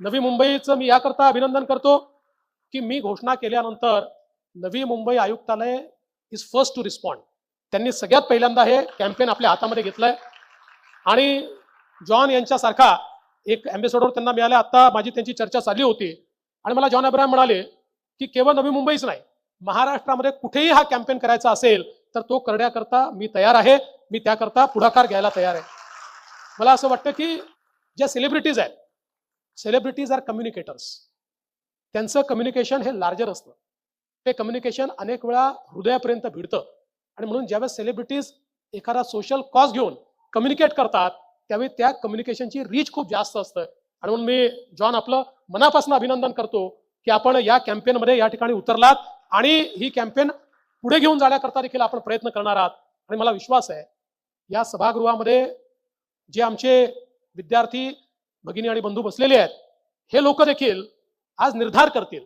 नवी मुंबईचं मी याकरता अभिनंदन करतो की मी घोषणा केल्यानंतर नवी मुंबई आयुक्तालय इज फर्स्ट टू रिस्पॉन्ड. त्यांनी सगळ्यात पहिल्यांदा हे कॅम्पेन आपल्या हातामध्ये घेतलंय आणि जॉन यांच्यासारखा एक अँबॅसेडर त्यांना मिळाला. आता माझी त्यांची चर्चा चालली होती आणि मला जॉन अब्राहम म्हणाले की केवळ नवी मुंबईच नाही, महाराष्ट्रामध्ये कुठेही हा कॅम्पेन करायचा असेल तर तो करण्याकरता मी तयार आहे, मी त्याकरता पुढाकार घ्यायला तयार आहे. मला असं वाटतं की ज्या सेलिब्रिटीज आहेत, सेलिब्रिटीज आर कम्युनिकेटर्स. त्यांचं कम्युनिकेशन हे लार्जर असतं. ते कम्युनिकेशन अनेक वेळा हृदयापर्यंत भिडतं आणि म्हणून ज्यावेळेस सेलिब्रिटीज एखादा सोशल कॉज घेऊन कम्युनिकेट करतात त्यावेळी त्या कम्युनिकेशनची रीच खूप जास्त असतं. आणि म्हणून मी जॉन आपलं मनापासून अभिनंदन करतो की आपण या कॅम्पेनमध्ये या ठिकाणी उतरलात आणि ही कॅम्पेन पुढे घेऊन जाण्याकरता देखील आपण प्रयत्न करणार आहात. आणि मला विश्वास आहे या सभागृहामध्ये जे आमचे विद्यार्थी भगिनी आणि बंधू बसलेले आहेत हे लोक देखील आज निर्धार करतील,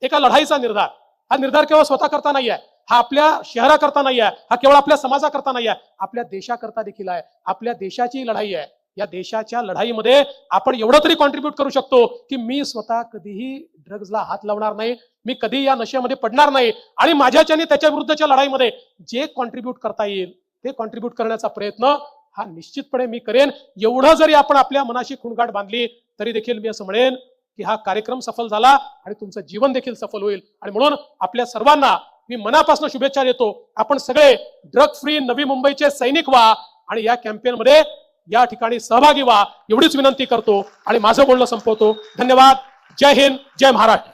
एका लढाईचा निर्धार. हा निर्धार केवळ स्वतः करता नाही आहे, हा आपल्या शहराकरता नाही आहे, हा केवळ आपल्या समाजाकरता नाही आहे, आपल्या देशाकरता देखील आहे. आपल्या देशाची लढाई आहे. या देशाच्या लढाईमध्ये आपण एवढं तरी कॉन्ट्रीब्यूट करू शकतो की मी स्वतः कधीही ड्रग्जला हात लावणार नाही, मी कधी या नशेमध्ये पडणार नाही आणि माझ्याच्याने त्याच्या विरुद्धच्या लढाईमध्ये जे कॉन्ट्रीब्यूट करता येईल ते कॉन्ट्रीब्यूट करण्याचा प्रयत्न हा निश्चितपणे मी करेन. एवढं जरी आपण आपल्या मनाशी खुणगाठ बांधली तरी देखील मी असं म्हणेन की हा कार्यक्रम सफल झाला आणि तुमचं जीवन देखील सफल होईल. आणि म्हणून आपल्या सर्वांना मी मनापासून शुभेच्छा देतो. आपण सगळे ड्रग फ्री नवी मुंबईचे सैनिक व्हा आणि या कॅम्पेनमध्ये या ठिकाणी सहभागी व्हा एवढीच विनंती करतो आणि माझं बोलणं संपवतो. धन्यवाद. जय हिंद, जय महाराष्ट्र.